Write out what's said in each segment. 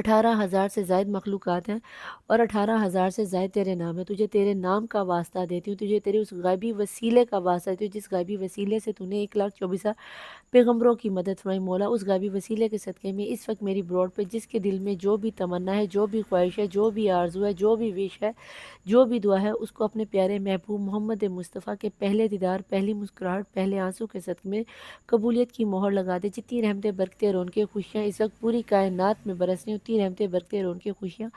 18,000 سے زائد مخلوقات ہیں اور 18,000 سے زائد تیرے نام ہیں۔ تجھے تیرے نام کا واسطہ دیتی ہوں، تجھے تیرے اس غیبی وسیلے کا واسطہ دیتی ہوں جس غیبی وسیلے سے تو نے 1,24,000 پیغمبروں کی مدد فرمائی۔ مولا اس غیبی وسیلے کے صدقے میں اس وقت میری بروڈ پہ جس کے دل میں جو بھی تمنا ہے، جو بھی خواہش ہے، جو بھی آرزو ہے، جو بھی وش ہے، جو بھی دعا ہے، اس کو اپنے پیارے محبوب محمد مصطفیٰ کے پہلے دیدار، پہلی مسکراہٹ، پہلے آنسوں کے صدقے میں قبولیت کی مہر لگا دے۔ جتنی رحمتیں، برکتیں، رونقیں، خوشیاں اس وقت پوری کائنات میں برس رہی ہیں، اتنی رحمتیں، برکتیں، رونقیں، خوشیاں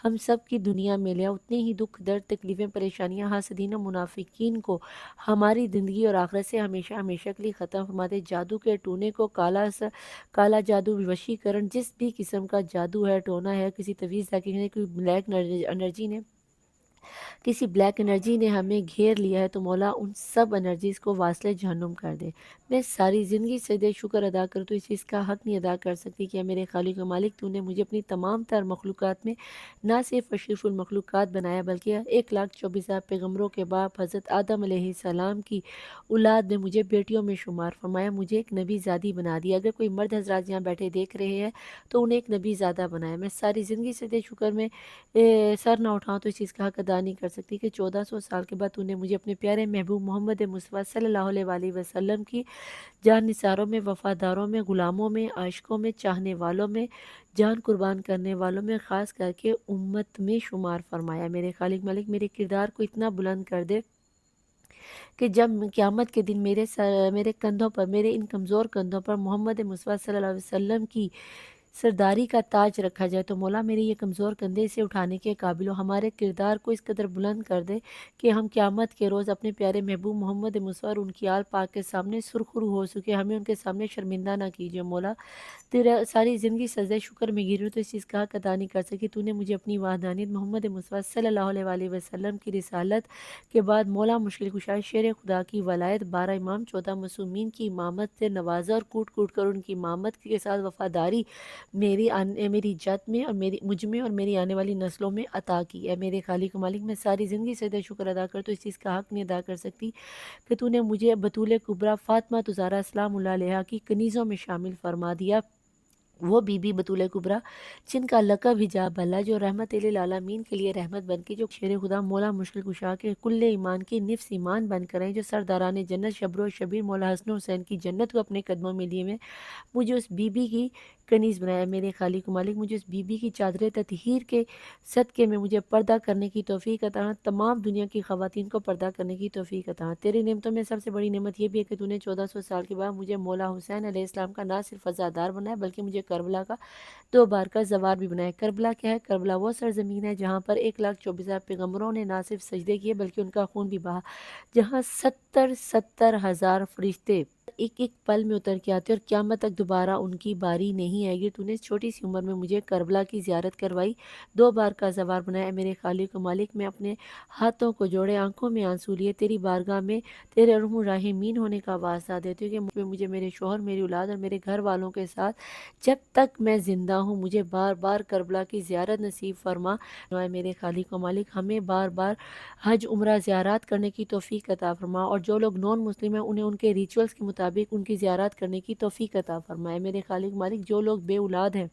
ہم سب کی دنیا میں لیا، اتنے ہی دکھ، درد، تکلیفیں، پریشانیاں، حاسدین و منافقین کو ہماری زندگی اور آخرت سے ہمیشہ ہمیشہ کے لیے ختم فرما دے۔ جادو کے ٹونے کو کالا جادو، وشیکرن، جس بھی قسم کا جادو ہے، ٹونا ہے، کسی تویز نے، کوئی بلیک انرجی نے، کسی بلیک انرجی نے ہمیں گھیر لیا ہے، تو مولا ان سب انرجیز کو واصل جہنم کر دے۔ میں ساری زندگی سے دے شکر ادا کروں تو اس چیز کا حق نہیں ادا کر سکتی کہ میرے خالق و مالک تو نے مجھے اپنی تمام تر مخلوقات میں نہ صرف اشرف المخلوقات بنایا بلکہ 1,24,000 پیغمبروں کے باپ حضرت آدم علیہ السلام کی اولاد میں مجھے بیٹیوں میں شمار فرمایا، مجھے ایک نبی زادی بنا دیا۔ اگر کوئی مرد حضرات یہاں بیٹھے دیکھ رہے ہیں تو انہیں ایک نبی زادہ بنایا۔ میں ساری زندگی سے دے شکر میں سر نہ اٹھاؤں تو اس چیز کا حق ادا نہیں کر سکتی کہ 1400 سال کے بعد تو نے مجھے اپنے پیارے محبوب محمد مصطفیٰ صلی اللہ علیہ وآلہ وسلم کی جان نثاروں میں، وفاداروں میں، غلاموں میں، عاشقوں میں، چاہنے والوں میں، جان قربان کرنے والوں میں، خاص کر کے امت میں شمار فرمایا۔ میرے خالق مالک میرے کردار کو اتنا بلند کر دے کہ جب قیامت کے دن میرے کندھوں پر، میرے ان کمزور کندھوں پر محمد مصطفیٰ صلی اللہ علیہ وسلم کی سرداری کا تاج رکھا جائے تو مولا میرے یہ کمزور کندھے سے اٹھانے کے قابل ہو، ہمارے کردار کو اس قدر بلند کر دے کہ ہم قیامت کے روز اپنے پیارے محبوب محمد مصطفیٰ اور ان کی آل پاک کے سامنے سرخرو ہو سکے، ہمیں ان کے سامنے شرمندہ نہ کیجیے مولا۔ تیرا ساری زندگی سجدہ شکر میں گر رہی ہوں تو اس چیز کا حق ادا نہیں کر سکی، تو نے مجھے اپنی وحدانیت محمد مصطفیٰ صلی اللہ علیہ وآلہ وسلم کی رسالت کے بعد مولا مشکل کشا شیر خدا کی ولایت، 12 امام، 14 معصومین کی امامت سے نوازا اور کوٹ کوٹ کر ان کی امامت کے ساتھ وفاداری میری جد میں اور مجھ میں اور میری آنے والی نسلوں میں عطا کی ہے۔ میرے خالق و مالک میں ساری زندگی سے دے شکر ادا کر تو اس چیز کا حق نہیں ادا کر سکتی کہ تو نے مجھے بطول کبریٰ فاطمہ زہرا سلام اللہ علیہا کی کنیزوں میں شامل فرما دیا، وہ بی بی بطول کبریٰ جن کا لقب حجاب اللہ، جو رحمت للعالمین کے لیے رحمت بن کے، جو شیر خدا مولا مشکل کشا کے کل ایمان کی نفس ایمان بن کر ہیں، جو سرداران جنت شبر و شبیر مولا حسن و حسین کی جنت کو اپنے قدموں میں لیے ہوئے، مجھے اس بی بی کی کنیز بنایا۔ میرے خالق و مالک مجھے اس بی بی کی چادر تطہیر کے صدقے میں مجھے پردہ کرنے کی توفیق عطا، تمام دنیا کی خواتین کو پردہ کرنے کی توفیق عطا۔ تیری نعمتوں میں سب سے بڑی نعمت یہ بھی ہے کہ تو نے 1400 سال کے بعد مجھے مولا حسین علیہ السلام کا نہ صرف عزادار بنایا بلکہ مجھے کربلا کا 2 بار کا زوار بھی بنایا۔ کربلا کیا ہے؟ کربلا وہ سرزمین ہے جہاں پر 1,24,000 پیغمبروں نے نہ صرف سجدے کیے بلکہ ان کا خون بھی بہا، جہاں 70,000 فرشتے ایک ایک پل میں اتر کے آتے اور قیامت تک دوبارہ ان کی باری نہیں آئے گی۔ تو نے اس چھوٹی سی عمر میں مجھے کربلا کی زیارت کروائی، 2 بار کا زوار بنایا۔ میرے خالق و مالک میں اپنے ہاتھوں کو جوڑے، آنکھوں میں آنسو لیے، تیری بارگاہ میں تیرے ارحم الراحمین ہونے کا واسطہ دیتے ہو کہ مجھے میرے شوہر، میری اولاد اور میرے گھر والوں کے ساتھ جب تک میں زندہ ہوں مجھے بار بار کربلا کی زیارت نصیب فرما۔ میرے خالق و مالک ہمیں بار بار حج عمرہ زیارات کرنے کی توفیق عطا فرما، اور جو لوگ نون مسلم ہیں انہیں ان کے ریچولز کے مطابق ان کی زیارات کرنے کی توفیق عطا فرمائے۔ میرے خالق مالک جو لوگ بے اولاد ہیں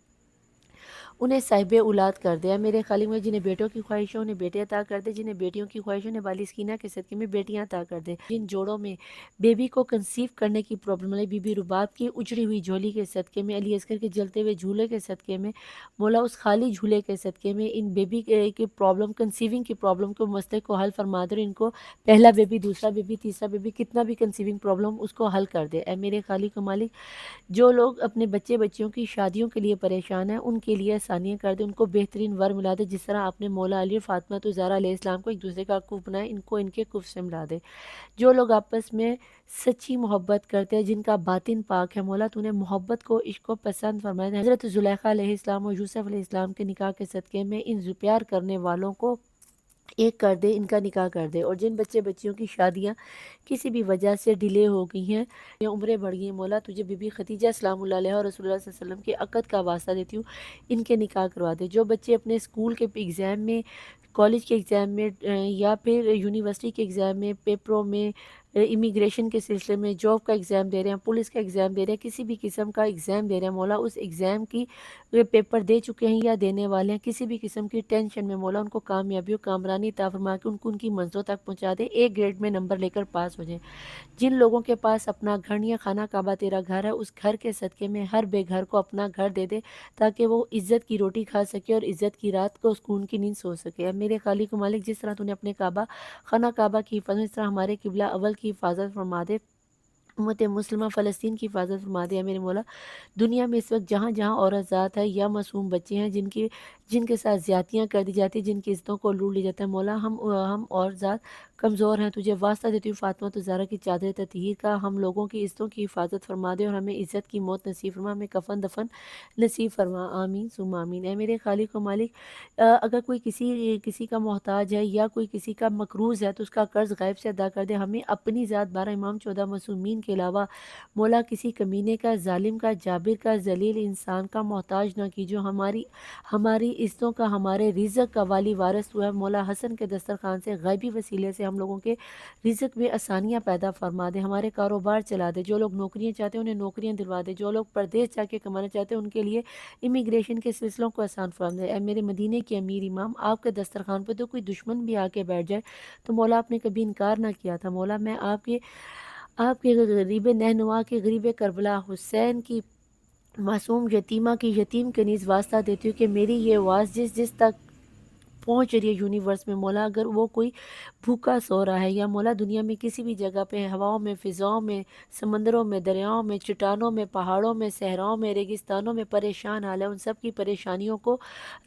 انہیں صاحب اولاد کر دے۔ میرے خالق میں جنہیں بیٹوں کی خواہشوں انہیں بیٹے عطا کر دے، جنہیں بیٹیوں کی خواہشوں نے والی سکینہ کے صدقے میں بیٹیاں عطا کر دے، جن جوڑوں میں بیبی کو کنسیو کرنے کی پرابلم ہے، بی بی رباب کی اجڑی ہوئی جھولی کے صدقے میں، علی اصغر کے جلتے ہوئے جھولے کے صدقے میں، مولا اس خالی جھولے کے صدقے میں ان بیبی کی پرابلم، کنسیونگ کی پرابلم کو، مسئلے کو حل فرما دے، ان کو پہلا بیبی، دوسرا بیبی، تیسرا بیبی، کتنا بھی کنسیونگ پرابلم اس کو حل کر دے۔ اے میرے خالق و مالک جو لوگ اپنے بچیوں کی شادیوں کے لیے پریشان ہیں ان کے لیے آسانیاں کر دے، ان کو بہترین ور ملا دے، جس طرح آپ نے مولا علی اور فاطمہ زہرا علیہ السلام کو ایک دوسرے کا کف بنایا، ان کو ان کے کف سے ملا دے۔ جو لوگ آپس میں سچی محبت کرتے ہیں، جن کا باطن پاک ہے، مولا تو نے محبت کو، عشق کو پسند فرمایا۔ حضرت زلیخا علیہ السلام اور یوسف علیہ السلام کے نکاح کے صدقے میں ان پیار کرنے والوں کو ایک کر دے، ان کا نکاح کر دے، اور جن بچیوں کی شادیاں کسی بھی وجہ سے ڈیلے ہو گئی ہیں یا عمریں بڑھ گئی ہیں، مولا تجھے بی بی خدیجہ سلام اللہ علیہ اور رسول اللہ صلی اللہ علیہ وسلم کے عقد کا واسطہ دیتی ہوں، ان کے نکاح کروا دے۔ جو بچے اپنے اسکول کے ایگزام میں، کالج کے ایگزام میں یا پھر یونیورسٹی کے ایگزام میں، پیپروں میں امیگریشن کے سلسلے میں جاب کا ایگزام دے رہے ہیں، پولیس کا ایگزام دے رہے ہیں، کسی بھی قسم کا ایگزام دے رہے ہیں مولا اس ایگزام کی پیپر دے چکے ہیں یا دینے والے ہیں، کسی بھی قسم کی ٹینشن میں مولا ان کو کامیابی و کامرانی عطا فرما کے ان کی منزلوں تک پہنچا دے، ایک گریڈ میں نمبر لے کر پاس ہو جائیں۔ جن لوگوں کے پاس اپنا گھر نہیں ہے، خانہ کعبہ تیرا گھر ہے، اس گھر کے صدقے میں ہر بے گھر کو اپنا گھر دے دے تاکہ وہ عزت کی روٹی کھا سکے اور عزت کی رات کو سکون کی نیند سو سکے۔ اے میرے خالق و مالک، جس طرح تو نے اپنے کعبہ خانہ کعبہ کی حفاظت، اس طرح ہمارے قبلہ اول کی حفاظت فرما دے، امت مسلمہ فلسطین کی حفاظت فرما دے۔ میرے مولا، دنیا میں اس وقت جہاں جہاں عورت ذات ہے یا معصوم بچے ہیں جن کے ساتھ زیادتیاں کر دی جاتی ہیں، جن کی عزتوں کو لوٹ لیا جاتا ہے، مولا ہم اور ذات کمزور ہیں، تجھے واسطہ دیتی ہوں فاطمہ تو زہرا کی چادر تطہیر کا، ہم لوگوں کی عزتوں کی حفاظت فرما دے اور ہمیں عزت کی موت نصیب فرما، ہمیں کفن دفن نصیب فرما، آمین ثم آمین۔ اے میرے خالق و مالک، اگر کوئی کسی کا محتاج ہے یا کوئی کسی کا مقروض ہے تو اس کا قرض غیب سے ادا کر دے، ہمیں اپنی ذات 12 امام 14 معصومین کے علاوہ مولا کسی کمینے کا، ظالم کا، جابر کا، ذلیل انسان کا محتاج نہ کی، جو ہماری عزتوں کا، ہمارے رزق کا والی وارث ہوا ہے، مولا حسن کے دسترخوان سے غیبی وسیلے سے ہم لوگوں کے رزق میں آسانیاں پیدا فرما دے، ہمارے کاروبار چلا دے، جو لوگ نوکریاں چاہتے ہیں انہیں نوکریاں دلوا دے، جو لوگ پردیس جا کے کمانا چاہتے ہیں ان کے لیے امیگریشن کے سلسلوں کو آسان فرما دے۔ اے میرے مدینے کے امیر امام، آپ کے دسترخوان پہ تو کوئی دشمن بھی آ کے بیٹھ جائے تو مولا آپ نے کبھی انکار نہ کیا تھا، مولا میں آپ کے غریب نہنوا کے، غریب کربلا حسین کی معصوم یتیمہ کی، یتیم کے نیز واسطہ دیتی ہوں کہ میری یہ آواز جس تک پہنچ رہی ہے یونیورس میں مولا، اگر وہ کوئی بھوکا سو رہا ہے یا مولا دنیا میں کسی بھی جگہ پہ، ہواؤں میں، فضاؤں میں، سمندروں میں، دریاؤں میں، چٹانوں میں، پہاڑوں میں، صحراؤں میں، ریگستانوں میں پریشان حال ہے، ان سب کی پریشانیوں کو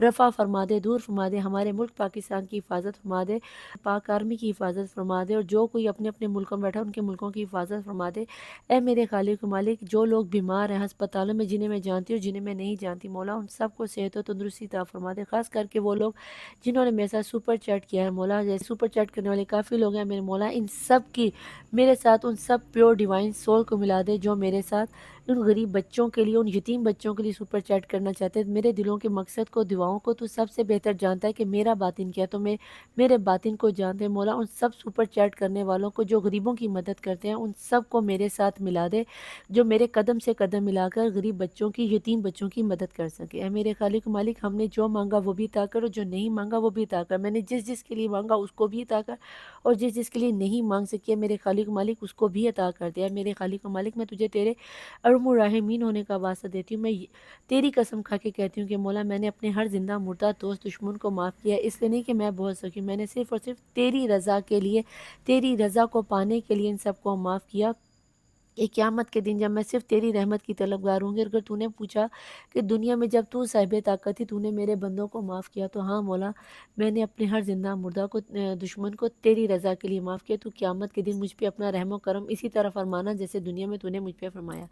رفع فرما دے، دور فرما دے، ہمارے ملک پاکستان کی حفاظت فرما دے، پاک آرمی کی حفاظت فرما دے، اور جو کوئی اپنے اپنے ملکوں میں بیٹھا ان کے ملکوں کی حفاظت فرما دے۔ اے میرے خالق و مالک، جو لوگ بیمار ہیں ہسپتالوں میں، جنہیں میں جانتی ہوں جنہیں میں نہیں جانتی، مولا ان سب کو صحت و تندرستی عطا فرما دے، خاص کر کے وہ لوگ جنہوں نے میرے ساتھ سپر چیٹ کیا ہے مولا، جیسے سپر چیٹ کرنے والے کافی لوگ ہیں میرے مولا، ان سب کی میرے ساتھ ان سب پیور ڈیوائن سول کو ملا دے جو میرے ساتھ ان غریب بچوں کے لیے، ان یتیم بچوں کے لیے سپر چیٹ کرنا چاہتے ہیں، میرے دلوں کے مقصد کو، دعاؤں کو تو سب سے بہتر جانتا ہے کہ میرا باطن کیا ہے، تو میں میرے باطن کو جانتے ہیں مولا، ان سب سپر چیٹ کرنے والوں کو جو غریبوں کی مدد کرتے ہیں ان سب کو میرے ساتھ ملا دے، جو میرے قدم سے قدم ملا کر غریب بچوں کی، یتیم بچوں کی مدد کر سکے۔ اے میرے خالق مالک، ہم نے جو مانگا وہ بھی عطا کر اور جو نہیں مانگا وہ بھی عطا کر، میں نے جس کے لیے مانگا اس کو بھی عطا کر اور جس کے لیے نہیں مانگ سکی ہے میرے خالق مالک اس کو بھی عطا کر دیا۔ میرے خالق مالک، میں تجھے تیرے ارحم الراحمین ہونے کا واسطہ دیتی ہوں، میں تیری قسم کھا کے کہتی ہوں کہ مولا میں نے اپنے ہر زندہ مردہ دوست دشمن کو معاف کیا، اس لیے نہیں کہ میں بہت سکی، میں نے صرف اور صرف تیری رضا کے لیے، تیری رضا کو پانے کے لیے ان سب کو معاف کیا۔ کہ قیامت کے دن جب میں صرف تیری رحمت کی طلبگار ہوں گی، اگر تو نے پوچھا کہ دنیا میں جب تو صاحب طاقت تھی تو نے میرے بندوں کو معاف کیا، تو ہاں مولا میں نے اپنے ہر زندہ مردہ کو، دشمن کو تیری رضا کے لیے معاف کیا، تو قیامت کے دن مجھ پہ اپنا رحم و کرم اسی طرح فرمانا جیسے دنیا میں تو نے مجھ پہ فرمایا۔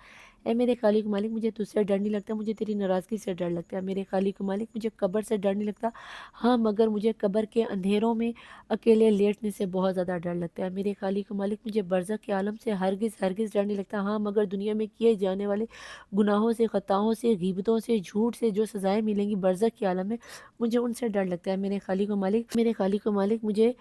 اے میرے خالق مالک، مجھے تجھ سے ڈر نہیں لگتا، مجھے تیری ناراضگی سے ڈر لگتا ہے۔ میرے خالق مالک، مجھے قبر سے ڈر نہیں لگتا، ہاں مگر مجھے قبر کے اندھیروں میں اکیلے لیٹنے سے بہت زیادہ ڈر لگتا ہے۔ میرے خالق مالک، مجھے برزخ کے عالم سے ہرگز ہرگز ڈر نہیں لگتا، ہاں مگر دنیا میں کیے جانے والے گناہوں سے، خطاؤں سے، غیبتوں سے، جھوٹ سے جو سزائیں ملیں گی برزخ کے عالم میں، مجھے ان سے ڈر لگتا ہے۔ میرے خالق و مالک، مجھے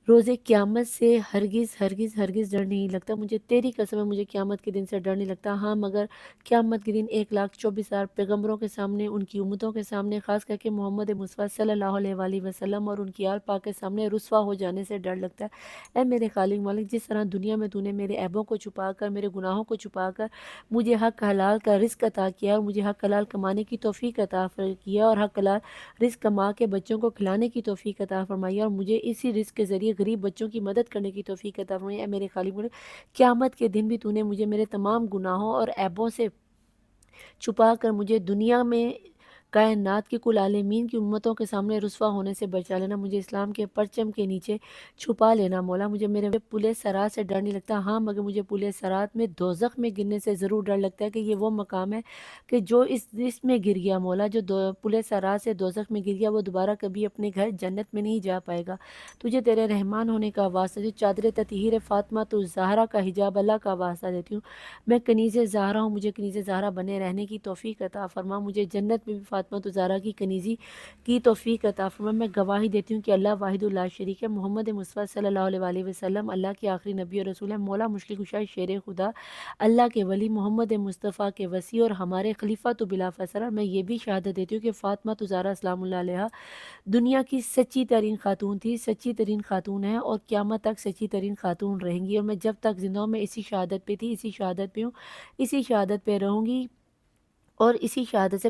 روز قیامت سے ہرگز ہرگز ہرگز ڈر نہیں لگتا، مجھے تیری قسم ہے مجھے قیامت کے دن سے ڈر نہیں لگتا، ہاں مگر قیامت کے دن 1,24,000 پیغمبروں کے سامنے، ان کی امتوں کے سامنے، خاص کر کے محمد مصطفیٰ صلی اللہ علیہ وآلہ وسلم اور ان کی آل پاک کے سامنے رسوا ہو جانے سے ڈر لگتا ہے۔ اے میرے خالق مالک، جس طرح دنیا میں تو نے میرے عیبوں کو چھپا کر، میرے گناہوں کو چھپا کر مجھے حق حلال کا رزق عطا کیا اور مجھے حق حلال کمانے کی توفیق عطا کیا اور حق حلال رزق کما کے بچوں کو کھلانے کی توفیق عطا فرمائی اور مجھے اسی رزق کے ذریعے غریب بچوں کی مدد کرنے کی توفیق عطا فرمائی۔ اے میرے خالق مالک، قیامت کے دن بھی تو نے مجھے میرے تمام گناہوں اور عیبوں سے چھپا کر مجھے دنیا میں کائنات کی کل عالمین کی امتوں کے سامنے رسوا ہونے سے بچا لینا، مجھے اسلام کے پرچم کے نیچے چھپا لینا مولا، مجھے میرے پلے سرات سے ڈر نہیں لگتا، ہاں مگر مجھے پلے سرات میں دوزخ میں گرنے سے ضرور ڈر لگتا ہے کہ یہ وہ مقام ہے کہ جو اس میں گر گیا مولا، جو پلے سرات سے دوزخ میں گر گیا وہ دوبارہ کبھی اپنے گھر جنت میں نہیں جا پائے گا۔ تجھے تیرے رحمان ہونے کا واسطہ، جو چادر تطہیر فاطمہ تو زہرا کا حجاب اللہ کا واسطہ دیتی ہوں، میں کنیز زہرا ہوں، مجھے کنیز زہرا بنے رہنے کی توفیق عطا فرما، مجھے جنت میں بھی فاطمہ زہرا کی کنیزی کی توفیق عطا فرما۔ میں گواہی دیتی ہوں کہ اللہ واحد لا شریک ہے، محمد مصطفیٰ صلی اللہ علیہ وسلم اللہ کے آخری نبی اور رسول ہے، مولا مشکل کشا شیر خدا، اللہ کے ولی، محمد مصطفیٰ کے وصی اور ہمارے خلیفہ تو بلا فیصلہ۔ میں یہ بھی شہادت دیتی ہوں کہ فاطمہ زہرا سلام اللہ علیہا دنیا کی سچی ترین خاتون تھی، سچی ترین خاتون ہے اور قیامت تک سچی ترین خاتون رہیں گی، اور میں جب تک زندہ ہوں میں اسی شہادت پہ تھی، اسی شہادت پہ ہوں، اسی شہادت پہ رہوں گی، اور اسی شہادت سے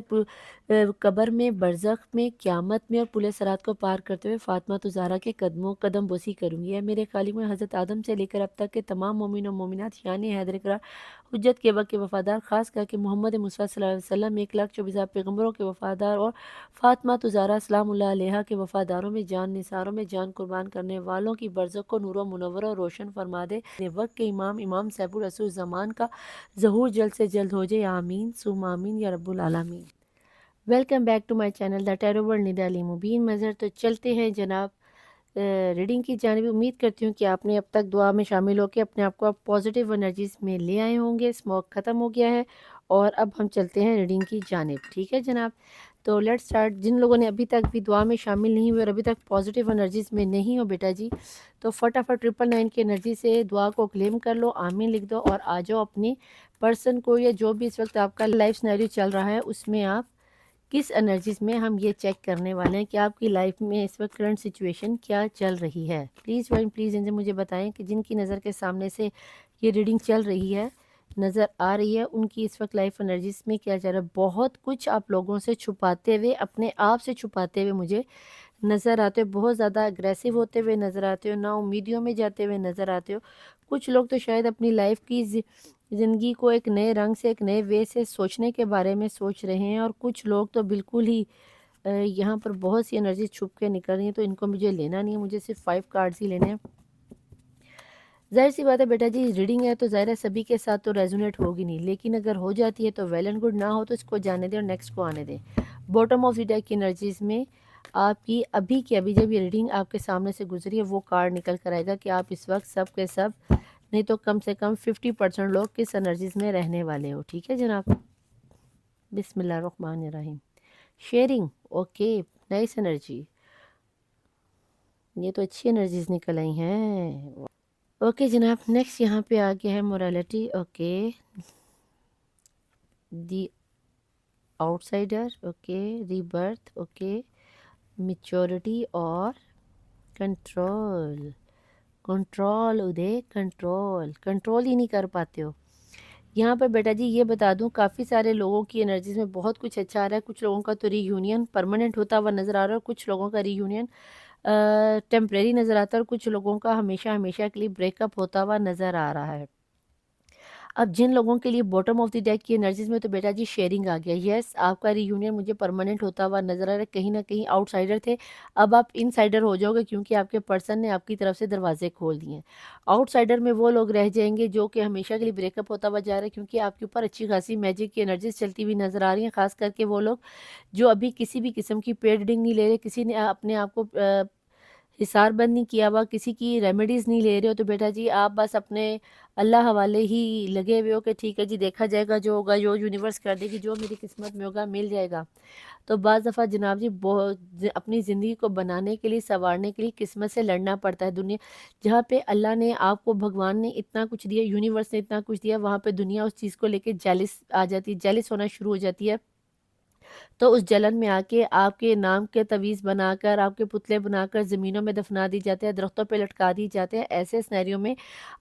قبر میں، برزخ میں، قیامت میں اور پل صراط کو پار کرتے ہوئے فاطمہ زہرا کے قدم بوسی کروں گی۔ اے میرے خالق، میں حضرت آدم سے لے کر اب تک کے تمام مومن و مومنات شان حیدر قرار، حجت کے وقت کے وفادار، خاص کر کے محمد مصطفیٰ صلی اللہ علیہ وسلم 1,24,000 پیغمبروں کے وفادار اور فاطمہ زہرا سلام اللہ علیہا کے وفاداروں میں جان نثاروں میں جان قربان کرنے والوں کی برزخ کو نور و منور اور روشن فرما دے۔ وقت کے امام سیف الرسول زمان کا ظہور جلد سے جلد ہو جائے، آمین ثم آمین یا رب العالمین۔ Welcome back to my channel the tarot world نڈالی مبین مظہر۔ تو چلتے ہیں جناب ریڈنگ کی جانب۔ امید کرتی ہوں کہ آپ نے اب تک دعا میں شامل ہو کے اپنے آپ کو پازیٹیو انرجیز میں لے آئے ہوں گے۔ اسموک ختم ہو گیا ہے اور اب ہم چلتے ہیں ریڈنگ کی جانب، ٹھیک ہے جناب۔ تو لیٹ سٹارٹ۔ جن لوگوں نے ابھی تک بھی دعا میں شامل نہیں ہوئے اور ابھی تک پازیٹیو انرجیز میں نہیں ہو بیٹا جی، تو فٹافٹ 999 کی انرجی سے دعا کو کلیم کر لو، آمین لکھ دو اور آ جاؤ اپنی پرسن کو، یا جو بھی اس وقت آپ کا لائف سینیریو چل رہا ہے اس میں آپ کس انرجیز میں، ہم یہ چیک کرنے والے ہیں کہ آپ کی لائف میں اس وقت کرنٹ سچویشن کیا چل رہی ہے۔ پلیز ان سے مجھے بتائیں کہ جن کی نظر کے سامنے سے یہ ریڈنگ چل رہی ہے، نظر آ رہی ہے، ان کی اس وقت لائف انرجیز میں کیا چل رہا ہے۔ بہت کچھ آپ لوگوں سے چھپاتے ہوئے، اپنے آپ سے چھپاتے ہوئے مجھے نظر آتے ہو، بہت زیادہ اگریسو ہوتے ہوئے نظر آتے ہو، نا امیدیوں میں جاتے ہوئے نظر آتے ہو۔ کچھ لوگ تو شاید اپنی لائف کی زندگی کو ایک نئے رنگ سے، ایک نئے وے سے سوچنے کے بارے میں سوچ رہے ہیں، اور کچھ لوگ تو بالکل ہی یہاں پر بہت سی انرجیز چھپ کے نکل رہی ہیں، تو ان کو مجھے لینا نہیں ہے، مجھے صرف 5 کارڈز ہی لینے ہیں۔ ظاہر سی بات ہے بیٹا جی، ریڈنگ ہے تو ظاہر ہے سبھی کے ساتھ تو ریزونیٹ ہوگی نہیں، لیکن اگر ہو جاتی ہے تو ویل اینڈ گڈ، نہ ہو تو اس کو جانے دیں اور نیکسٹ کو آنے دیں۔ باٹم آف دی ڈیک کی انرجیز میں آپ کی ابھی جب یہ ریڈنگ آپ کے سامنے سے گزری ہے، وہ کارڈ نکل کر آئے گا کہ آپ اس وقت سب کے سب نہیں تو کم سے کم 50% لوگ کس انرجیز میں رہنے والے ہو، ٹھیک ہے جناب۔ بسم اللہ الرحمن الرحیم۔ شیئرنگ، اوکے، نائس انرجی، یہ تو اچھی انرجیز نکل آئی ہیں۔ اوکے جناب، نیکسٹ یہاں پہ آ گیا ہے morality, okay, the outsider, okay, rebirth, okay, maturity اور کنٹرول ادے، کنٹرول ہی نہیں کر پاتے ہو یہاں پر بیٹا جی۔ یہ بتا دوں کافی سارے لوگوں کی انرجیز میں بہت کچھ اچھا آ رہا ہے۔ کچھ لوگوں کا تو ری یونین پرماننٹ ہوتا ہوا نظر آ رہا ہے، اور کچھ لوگوں کا ری یونین ٹیمپریری نظر آتا ہے، اور کچھ لوگوں کا ہمیشہ کے لیے بریک اپ ہوتا ہوا نظر آ رہا ہے۔ اب جن لوگوں کے لیے باٹم آف دی ڈیک کی انرجیز میں تو بیٹا جی شیئرنگ آ گیا، یس آپ کا ری یونین مجھے پرماننٹ ہوتا ہوا نظر آ رہا ہے۔ کہیں نہ کہیں آؤٹ سائڈر تھے، اب آپ ان سائڈر ہو جاؤ گے، کیونکہ آپ کے پرسن نے آپ کی طرف سے دروازے کھول دیے ہیں۔ آؤٹ سائڈر میں وہ لوگ رہ جائیں گے جو کہ ہمیشہ کے لیے بریک اپ ہوتا ہوا جا رہا ہے، کیونکہ آپ کے اوپر اچھی خاصی میجک کی انرجیز چلتی ہوئی نظر آ رہی ہیں، خاص کر کے وہ لوگ جو ابھی کسی بھی قسم کی پیڈ ریڈنگ نہیں لے رہے، کسی نے اپنے آپ کو حصار بند نہیں کیا ہوا، کسی کی ریمیڈیز نہیں لے رہے ہو، تو بیٹا جی آپ بس اپنے اللہ حوالے ہی لگے ہوئے ہو کہ ٹھیک ہے جی، دیکھا جائے گا، جو ہوگا، جو یونیورس کر دے گی، جو میری قسمت میں ہوگا مل جائے گا۔ تو بعض دفعہ جناب جی اپنی زندگی کو بنانے کے لیے، سنوارنے کے لیے قسمت سے لڑنا پڑتا ہے۔ دنیا جہاں پہ اللہ نے آپ کو، بھگوان نے اتنا کچھ دیا، یونیورس نے اتنا کچھ دیا، وہاں پہ دنیا اس چیز کو لے کے جیلس آ جاتی ہے، جیلس ہونا شروع ہو جاتی ہے، تو اس جلن میں آ کے آپ کے نام کے تعویذ بنا کر، آپ کے پتلے بنا کر زمینوں میں دفنا دی جاتے ہیں، درختوں پہ لٹکا دی جاتے ہیں۔ ایسے سینیریو میں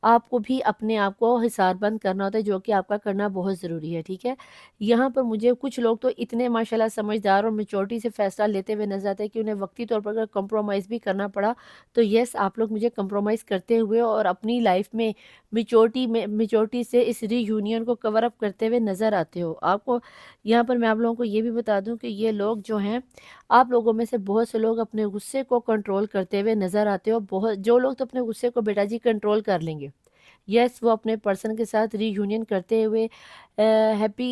آپ کو بھی اپنے آپ کو حصار بند کرنا ہوتا ہے، جو کہ آپ کا کرنا بہت ضروری ہے، ٹھیک ہے۔ یہاں پر مجھے کچھ لوگ تو اتنے ماشاءاللہ سمجھدار اور میچورٹی سے فیصلہ لیتے ہوئے نظر آتے ہیں کہ انہیں وقتی طور پر اگر کمپرومائز بھی کرنا پڑا تو یس آپ لوگ مجھے کمپرومائز کرتے ہوئے اور اپنی لائف میں میچورٹی سے اس ری یونین کو کور اپ کرتے ہوئے نظر آتے ہو۔ آپ کو یہاں پر میں آپ لوگوں کو یہ بھی بتا دوں کہ یہ لوگ جو ہیں، آپ لوگوں میں سے بہت سے لوگ اپنے غصے کو کنٹرول کرتے ہوئے نظر آتے ہو۔ جو لوگ تو اپنے غصے کو بیٹا جی کنٹرول کر لیں گے، یس وہ اپنے پرسن کے ساتھ ری یونین کرتے ہوئے ہیپی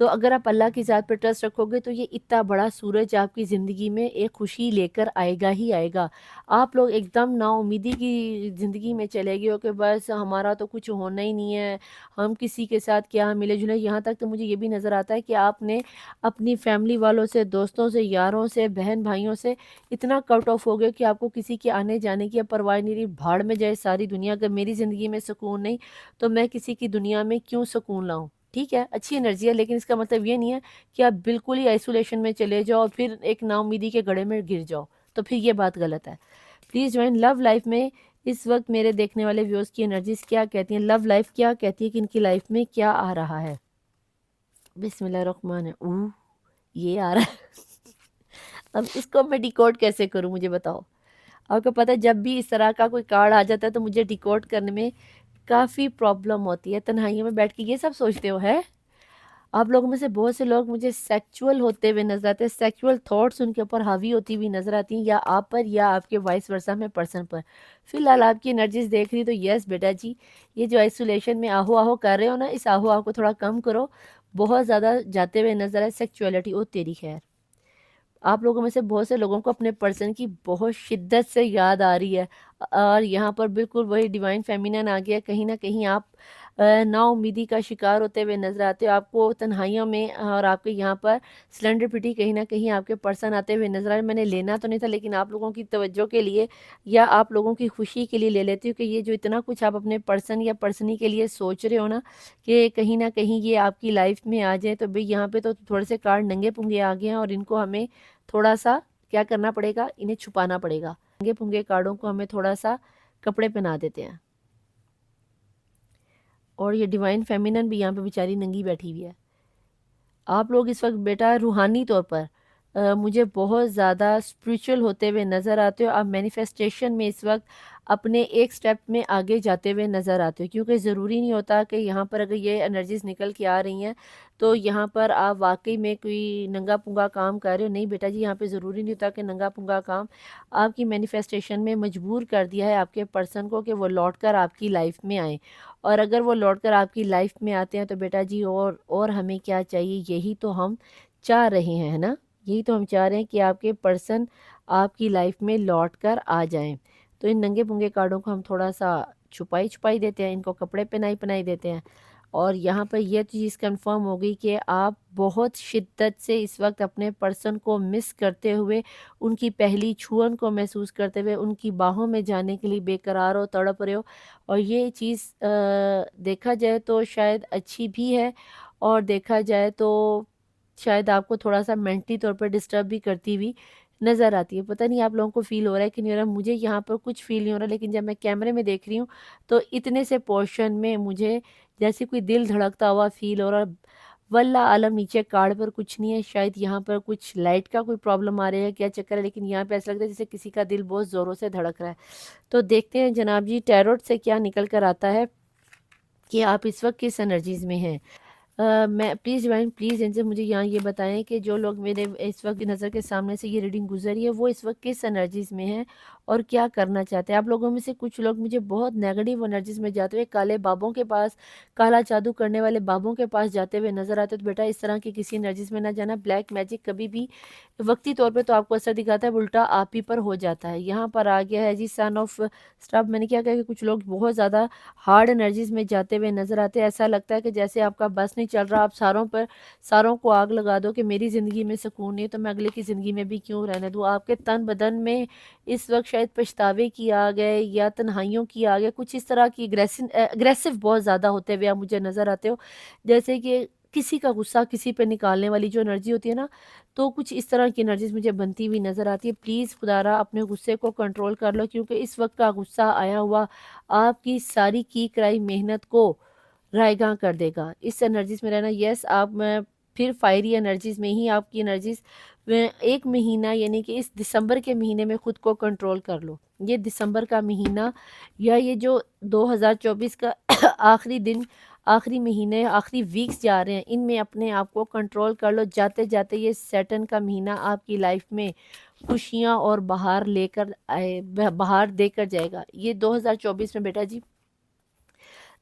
تو اگر آپ اللہ کی ذات پر ٹرسٹ رکھو گے تو یہ اتنا بڑا سورج آپ کی زندگی میں ایک خوشی لے کر آئے گا ہی آئے گا۔ آپ لوگ ایک دم نا امیدی کی زندگی میں چلے گئے ہو کہ بس ہمارا تو کچھ ہونا ہی نہیں ہے، ہم کسی کے ساتھ کیا ملے جلے۔ یہاں تک تو مجھے یہ بھی نظر آتا ہے کہ آپ نے اپنی فیملی والوں سے، دوستوں سے، یاروں سے، بہن بھائیوں سے اتنا کٹ آف ہو گئے کہ آپ کو کسی کے آنے جانے کی اب پرواہ نہیں رہی۔ بھاڑ میں جائے ساری دنیا، اگر میری زندگی میں سکون نہیں تو میں کسی کی دنیا میں کیوں سکون لاؤں؟ ٹھیک ہے، اچھی انرجی ہے، لیکن اس کا مطلب یہ نہیں ہے کہ آپ بالکل ہی آئسولیشن میں چلے جاؤ اور پھر ایک نا امیدی کے گڑھے میں گر جاؤ، تو پھر یہ بات غلط ہے۔ پلیز جوائن لو لائف میں۔ اس وقت میرے دیکھنے والے ویوز کی انرجیز کیا کہتی ہیں؟ لو لائف کیا کہتی ہے کہ ان کی لائف میں کیا آ رہا ہے؟ بسم اللہ الرحمن الرحیم۔ یہ آ رہا ہے۔ اب اس کو میں ڈیکوڈ کیسے کروں، مجھے بتاؤ۔ آپ کو پتہ ہے جب بھی اس طرح کا کوئی کارڈ آ جاتا ہے تو مجھے ڈیکوڈ کرنے میں کافی پرابلم ہوتی ہے۔ تنہائیوں میں بیٹھ کے یہ سب سوچتے ہو ہے؟ آپ لوگوں میں سے بہت سے لوگ مجھے سیکچول ہوتے ہوئے نظر آتے ہیں، سیکچول تھاٹس ان کے اوپر حاوی ہوتی ہوئی نظر آتی ہیں، یا آپ پر یا آپ کے وائس ورسا میں پرسن پر۔ فی الحال آپ کی انرجیز دیکھ رہی تو یس بیٹا جی، یہ جو آئسولیشن میں آہو آہو کر رہے ہو نا، اس آہو آہو کو تھوڑا کم کرو، بہت زیادہ جاتے ہوئے نظر آئے سیکچولیٹی۔ او تیری خیر، آپ لوگوں میں سے بہت سے لوگوں کو اپنے پرسن کی بہت شدت سے یاد آ رہی ہے، اور یہاں پر بالکل وہی ڈیوائن فیمینن آ گیا۔ کہیں نہ کہیں آپ نا امیدی کا شکار ہوتے ہوئے نظر آتے ہو، آپ کو تنہائیوں میں، اور آپ کے یہاں پر سلنڈر پٹی کہیں نہ کہیں آپ کے پرسن آتے ہوئے نظر آئے۔ میں نے لینا تو نہیں تھا، لیکن آپ لوگوں کی توجہ کے لیے یا آپ لوگوں کی خوشی کے لیے لے لیتی ہوں کہ یہ جو اتنا کچھ آپ اپنے پرسن یا پرسنی کے لیے سوچ رہے ہو نا، کہ کہیں نہ کہیں یہ آپ کی لائف میں آ جائے، تو بھئی یہاں پہ تو تھوڑے سے کارڈ ننگے پنگے آ گئے ہیں، اور ان کو ہمیں تھوڑا سا کیا کرنا پڑے گا، انہیں چھپانا پڑے گا۔ ننگے پنگے کارڈوں کو ہمیں تھوڑا سا کپڑے پہنا دیتے ہیں۔ اور یہ ڈیوائن فیمینن بھی یہاں پہ بیچاری ننگی بیٹھی ہوئی ہے۔ آپ لوگ اس وقت بیٹا روحانی طور پر مجھے بہت زیادہ اسپریچول ہوتے ہوئے نظر آتے ہو۔ آپ مینیفیسٹیشن میں اس وقت اپنے ایک سٹیپ میں آگے جاتے ہوئے نظر آتے ہو، کیونکہ ضروری نہیں ہوتا کہ یہاں پر اگر یہ انرجیز نکل کے آ رہی ہیں تو یہاں پر آپ واقعی میں کوئی ننگا پنگا کام کر رہے ہو۔ نہیں بیٹا جی، یہاں پہ ضروری نہیں ہوتا کہ ننگا پنگا کام آپ کی مینیفیسٹیشن میں مجبور کر دیا ہے آپ کے پرسن کو کہ وہ لوٹ کر آپ کی لائف میں آئیں، اور اگر وہ لوٹ کر آپ کی لائف میں آتے ہیں تو بیٹا جی اور ہمیں کیا چاہیے؟ یہی تو ہم چاہ رہے ہیں، ہے نا؟ یہی تو ہم چاہ رہے ہیں کہ آپ کے پرسن آپ کی لائف میں لوٹ کر آ جائیں۔ تو ان ننگے پنگے کارڈوں کو ہم تھوڑا سا چھپائی دیتے ہیں، ان کو کپڑے پہنائی دیتے ہیں۔ اور یہاں پر یہ چیز کنفرم ہو گئی کہ آپ بہت شدت سے اس وقت اپنے پرسن کو مس کرتے ہوئے، ان کی پہلی چھوئن کو محسوس کرتے ہوئے، ان کی باہوں میں جانے کے لیے بے قرار ہو، تڑپ رہے ہو۔ اور یہ چیز دیکھا جائے تو شاید اچھی بھی ہے، اور دیکھا جائے تو شاید آپ کو تھوڑا سا مینٹلی طور پر ڈسٹرب بھی کرتی ہوئی نظر آتی ہے۔ پتہ نہیں آپ لوگوں کو فیل ہو رہا ہے کہ نہیں ہو رہا، مجھے یہاں پر کچھ فیل نہیں ہو رہا، لیکن جب میں کیمرے میں دیکھ رہی ہوں تو اتنے سے پورشن میں مجھے جیسے کوئی دل دھڑکتا ہوا فیل ہو رہا۔ واللہ عالم، نیچے کارڈ پر کچھ نہیں ہے، شاید یہاں پر کچھ لائٹ کا کوئی پرابلم آ رہا ہے، کیا چکر ہے، لیکن یہاں پہ ایسا لگتا ہے جیسے کسی کا دل بہت زوروں سے دھڑک رہا ہے۔ تو دیکھتے ہیں جناب جی ٹیروٹ سے کیا نکل کر آتا ہے کہ آپ اس وقت کس انرجیز میں ہیں۔ میں پلیز ڈیوائن پلیز ان سے مجھے یہاں یہ بتائیں کہ جو لوگ میرے اس وقت نظر کے سامنے سے یہ ریڈنگ گزری ہے وہ اس وقت کس انرجیز میں ہیں اور کیا کرنا چاہتے ہیں۔ آپ لوگوں میں سے کچھ لوگ مجھے بہت نیگیٹو انرجیز میں جاتے ہوئے کالے بابوں کے پاس، کالا جادو کرنے والے بابوں کے پاس جاتے ہوئے نظر آتے، تو بیٹا اس طرح کی کسی انرجیز میں نہ جانا۔ بلیک میجک کبھی بھی وقتی طور پہ تو آپ کو اثر دکھاتا ہے، الٹا آپ ہی پر ہو جاتا ہے۔ یہاں پر آ گیا ہے جی سن آف اسٹاف۔ میں نے کیا کہا کہ کچھ لوگ بہت زیادہ ہارڈ انرجیز میں جاتے ہوئے نظر آتے ہیں، ایسا لگتا ہے کہ جیسے آپ کا بس نہیں چل رہا، آپ ساروں کو آگ لگا دو کہ میری زندگی میں سکون نہیں ہے تو میں اگلے کی زندگی میں بھی کیوں رہنے دوں۔ آپ کے تن بدن میں اس وقت شاید پچھتاوے کی آ گئے یا تنہائیوں کی آ گئے، کچھ اس طرح کی اگریسو بہت زیادہ ہوتے ہوئے آپ مجھے نظر آتے ہو، جیسے کہ کسی کا غصہ کسی پہ نکالنے والی جو انرجی ہوتی ہے نا، تو کچھ اس طرح کی انرجیز مجھے بنتی ہوئی نظر آتی ہے۔ پلیز خدا را اپنے غصے کو کنٹرول کر لو، کیونکہ اس وقت کا غصہ آیا ہوا آپ کی ساری کی کرائی محنت کو رائے گاں کر دے گا۔ اس انرجیز میں رہنا، یس آپ میں پھر فائری انرجیز میں ہی آپ کی انرجیز ایک مہینہ یعنی کہ اس دسمبر کے مہینے میں خود کو کنٹرول کر لو۔ یہ دسمبر کا مہینہ یا یہ جو 2024 کا آخری دن، آخری مہینے، آخری ویکس جا رہے ہیں، ان میں اپنے آپ کو کنٹرول کر لو۔ جاتے جاتے یہ سیٹن کا مہینہ آپ کی لائف میں خوشیاں اور بہار لے کر بہار دے کر جائے گا۔ یہ 2024 میں بیٹا جی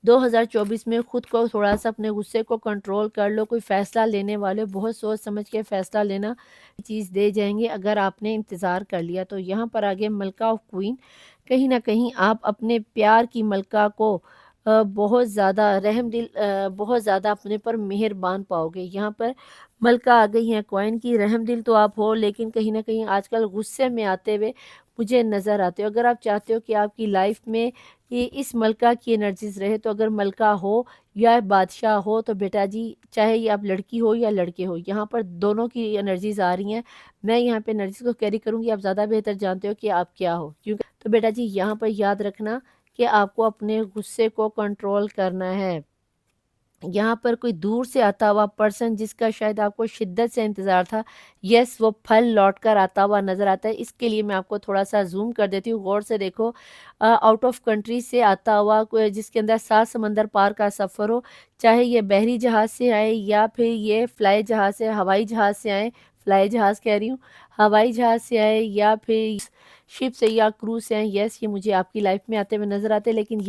2024 میں خود کو تھوڑا سا اپنے غصے کو کنٹرول کر لو. کوئی فیصلہ لینے والے بہت سوچ سمجھ کے فیصلہ لینا, چیز دے جائیں گے اگر آپ نے انتظار کر لیا. تو یہاں پر آگے ملکہ آف کوئین, کہیں نہ کہیں آپ اپنے پیار کی ملکہ کو بہت زیادہ رحم دل, بہت زیادہ اپنے پر مہربان پاؤ گے. یہاں پر ملکہ آ گئی ہیں کوئن کی. رحم دل تو آپ ہو, لیکن کہیں نہ کہیں آج کل غصے میں آتے ہوئے مجھے نظر آتے ہو. اگر آپ چاہتے ہو کہ آپ کی لائف میں یہ اس ملکہ کی انرجیز رہے, تو اگر ملکہ ہو یا بادشاہ ہو تو بیٹا جی, چاہے یہ آپ لڑکی ہو یا لڑکے ہو, یہاں پر دونوں کی انرجیز آ رہی ہیں. میں یہاں پہ انرجیز کو کیری کروں گی, آپ زیادہ بہتر جانتے ہو کہ آپ کیا ہو. کیونکہ تو بیٹا جی یہاں پر یاد رکھنا کہ آپ کو اپنے غصے کو کنٹرول کرنا ہے. یہاں پر کوئی دور سے آتا ہوا پرسن جس کا شاید آپ کو شدت سے انتظار تھا, یس وہ پھل لوٹ کر آتا ہوا نظر آتا ہے. اس کے لیے میں آپ کو تھوڑا سا زوم کر دیتی ہوں, غور سے دیکھو. آؤٹ آف کنٹری سے آتا ہوا کوئی جس کے اندر 7 سمندر پار کا سفر ہو, چاہے یہ بحری جہاز سے آئے یا پھر یہ فلائی جہاز سے, ہوائی جہاز سے آئے, فلائی جہاز کہہ رہی ہوں, ہوائی جہاز سے آئے یا پھر شپ سے یا کروز سے آئے, یس یہ مجھے آپ کی لائف میں آتے ہوئے نظر آتے ہیں. لیکن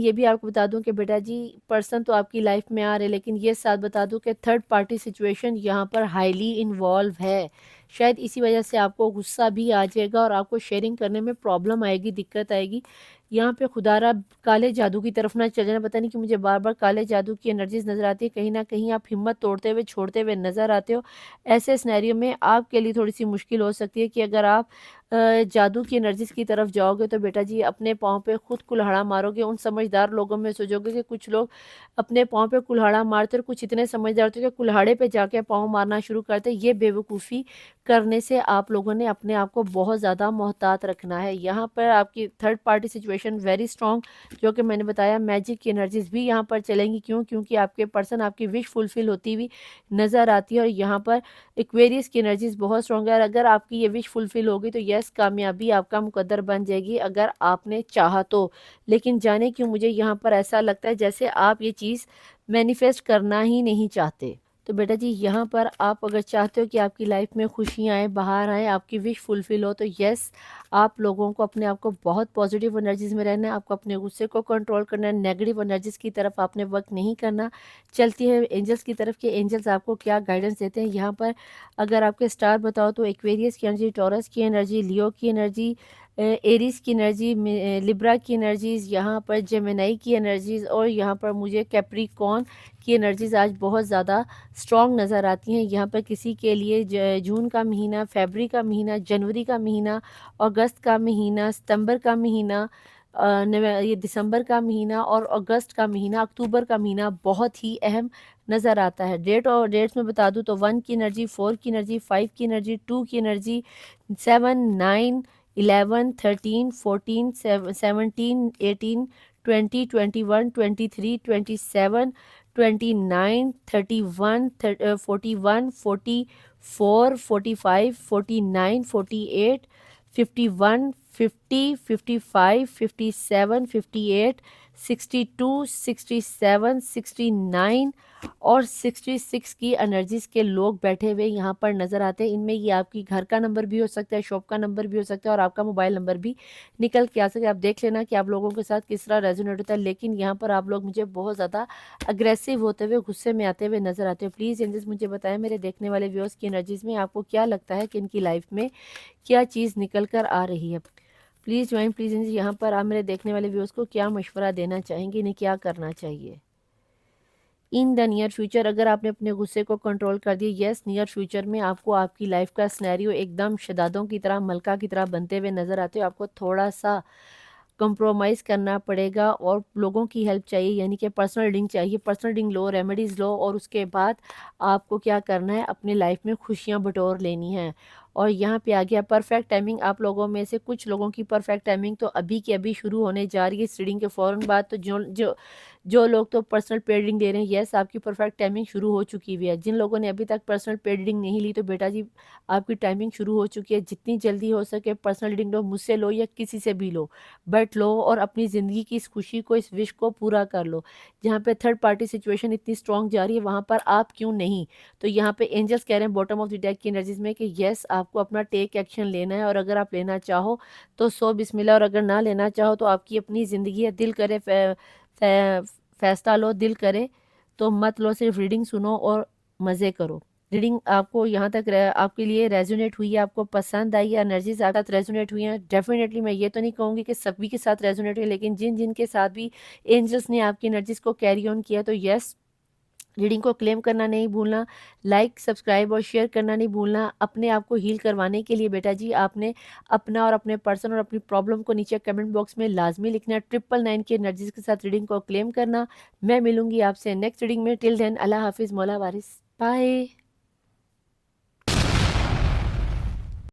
یہ بھی آپ کو بتا دوں کہ بیٹا جی پرسن تو آپ کی لائف میں آ رہے, لیکن یہ ساتھ بتا دوں کہ تھرڈ پارٹی سچویشن یہاں پر ہائیلی انوالو ہے. شاید اسی وجہ سے آپ کو غصہ بھی آ جائے گا اور آپ کو شیئرنگ کرنے میں پرابلم آئے گی, دقت آئے گی. یہاں پہ خدا را کالے جادو کی طرف نہ چل جانا. پتہ نہیں کہ مجھے بار بار کالے جادو کی انرجیز نظر آتی ہے. کہیں نہ کہیں آپ ہمت توڑتے ہوئے چھوڑتے ہوئے نظر آتے ہو. ایسے سنیریو میں آپ کے لیے تھوڑی سی مشکل ہو سکتی ہے کہ اگر آپ جادو کی انرجیز کی طرف جاؤ گے تو بیٹا جی اپنے پاؤں پہ خود کلہاڑا مارو گے. ان سمجھدار لوگوں میں سوچو گے کہ کچھ لوگ اپنے پاؤں پہ کلہاڑا مارتے اور کچھ اتنے سمجھدار ہوتے کہ کلہاڑے پہ جا کے پاؤں مارنا شروع کرتے. یہ بے وقوفی کرنے سے آپ لوگوں نے اپنے آپ کو بہت زیادہ محتاط رکھنا ہے. یہاں پر آپ کی third party situation very strong, جو کہ میں نے بتایا میجک کی انرجیز بھی یہاں پر چلیں گی. کیونکہ آپ کے پرسن آپ کی وش فلفل ہوتی ہوئی نظر آتی ہے. اور یہاں پر ایکویریس کی انرجیز بہت اسٹرانگ ہے. اور اگر آپ کی یہ وش فلفل ہوگی تو یس کامیابی آپ کا مقدر بن جائے گی اگر آپ نے چاہا تو. لیکن جانے کیوں مجھے یہاں پر ایسا لگتا ہے جیسے آپ یہ چیز مینیفیسٹ کرنا ہی نہیں چاہتے. تو بیٹا جی یہاں پر آپ اگر چاہتے ہو کہ آپ کی لائف میں خوشیاں آئیں, باہر آئیں, آپ کی وش فلفل ہو, تو یس آپ لوگوں کو اپنے آپ کو بہت پازیٹیو انرجیز میں رہنا ہے. آپ کو اپنے غصے کو کنٹرول کرنا ہے. نیگیٹو انرجیز کی طرف آپ نے وقت نہیں کرنا. چلتی ہے اینجلس کی طرف کہ اینجلس آپ کو کیا گائیڈنس دیتے ہیں. یہاں پر اگر آپ کے اسٹار بتاؤ تو ایکویریس کی انرجی, ٹورس کی انرجی, لیو کی انرجی, ایریس کی انرجی, لبرا کی انرجیز, یہاں پر جیمنائی کی انرجیز, اور یہاں پر مجھے کیپریکون کی انرجیز آج بہت زیادہ اسٹرانگ نظر آتی ہیں. یہاں پر کسی کے لیے جون کا مہینہ, فیبری کا مہینہ, جنوری کا مہینہ, اگست کا مہینہ, ستمبر کا مہینہ, یہ دسمبر کا مہینہ اور اگست کا مہینہ, اکتوبر کا مہینہ بہت ہی اہم نظر آتا ہے. ڈیٹس میں بتا دوں تو 1 کی انرجی, 4 کی انرجی, 5 کی انرجی, 2 کی انرجی, 7, 9, 11, 13, 14, 17, 18, 20, 21, 23, 27, 29, 31, 41, 44, 45, 49, 48, 51, 50, 55, 57, 58, 62, 67, 69 اور 66 کی انرجیز کے لوگ بیٹھے ہوئے یہاں پر نظر آتے ہیں. ان میں یہ آپ کی گھر کا نمبر بھی ہو سکتا ہے, شاپ کا نمبر بھی ہو سکتا ہے, اور آپ کا موبائل نمبر بھی نکل کے آ سکتا ہے. آپ دیکھ لینا کہ آپ لوگوں کے ساتھ کس طرح ریزونیٹ ہوتا ہے. لیکن یہاں پر آپ لوگ مجھے بہت زیادہ اگریسو ہوتے ہوئے, غصے میں آتے ہوئے نظر آتے ہیں. پلیز اینجلس مجھے بتائیں میرے دیکھنے والے ویورز کی انرجیز میں آپ کو کیا لگتا ہے کہ ان کی لائف میں کیا چیز نکل کر آ رہی ہے. Please join please angels. یہاں پر آپ میرے دیکھنے والے ویورز کو کیا مشورہ دینا چاہیں گے, انہیں کیا کرنا چاہیے ان دا نیئر فیوچر. اگر آپ نے اپنے غصے کو کنٹرول کر دیا, یس نیئر فیوچر میں آپ کو آپ کی لائف کا سنیریو ایک دم شدادوں کی طرح, ملکہ کی طرح بنتے ہوئے نظر آتے ہو. آپ کو تھوڑا سا کمپرومائز کرنا پڑے گا اور لوگوں کی ہیلپ چاہیے, یعنی کہ پرسنل ڈنگ چاہیے. پرسنل ڈنگ لو, ریمیڈیز لو, اور اس کے بعد آپ کو کیا کرنا ہے, اپنی لائف میں خوشیاں بٹور لینی ہیں. اور یہاں پہ آ گیا پرفیکٹ ٹائمنگ. آپ لوگوں میں سے کچھ لوگوں کی پرفیکٹ ٹائمنگ تو ابھی کی ابھی شروع ہونے جا رہی ہے اس ریڈنگ کے فوراً بعد. تو جو لوگ تو پرسنل پیڈ ریڈنگ دے رہے ہیں, یس آپ کی پرفیکٹ ٹائمنگ شروع ہو چکی ہوئی ہے. جن لوگوں نے ابھی تک پرسنل پیڈ ریڈنگ نہیں لی تو بیٹا جی آپ کی ٹائمنگ شروع ہو چکی ہے. جتنی جلدی ہو سکے پرسنل ریڈنگ لو, مجھ سے لو یا کسی سے بھی لو, بٹ لو اور اپنی زندگی کی اس خوشی کو, اس وش کو پورا کر لو. جہاں پہ تھرڈ پارٹی سچویشن اتنی اسٹرانگ جا رہی ہے وہاں پر آپ کیوں نہیں. تو یہاں پہ اینجلس کہہ رہے ہیں باٹم آف دی ڈیک کی انرجیز میں کہ یس آپ آپ کو اپنا ٹیک ایکشن لینا ہے، اور اگر آپ لینا چاہو تو سو بسم اللہ، اور اگر نہ لینا چاہو تو آپ کی اپنی زندگی ہے، دل کرے فیصلہ لو، دل کرے تو مت لو، صرف ریڈنگ سنو اور مزے کرو۔ ریڈنگ آپ کو یہاں تک آپ کے لیے ریزونیٹ ہوئی ہے، آپ کو پسند آئی ہے، انرجیز آپ کے ساتھ ریزونیٹ ہوئی ہیں، ڈیفینیٹلی میں یہ تو نہیں کہوں گی کہ سبھی کے ساتھ ریزونیٹ ہوئی، لیکن جن جن کے ساتھ بھی اینجلس نے آپ کی انرجیز کو کیری آن کیا تو یس، ریڈنگ کو کلیم کرنا نہیں بھولنا، لائک سبسکرائب اور شیئر کرنا نہیں بھولنا۔ اپنے آپ کو ہیل کروانے کے لیے بیٹا جی آپ نے اپنا اور اپنے پرسن اور اپنی پرابلم کو نیچے کمنٹ باکس میں لازمی لکھنا ہے، 999 کے انرجیز کے ساتھ ریڈنگ کو کلیم کرنا۔ میں ملوں گی آپ سے نیکسٹ ریڈنگ میں، ٹل دین اللہ حافظ، مولا وارث، بائے۔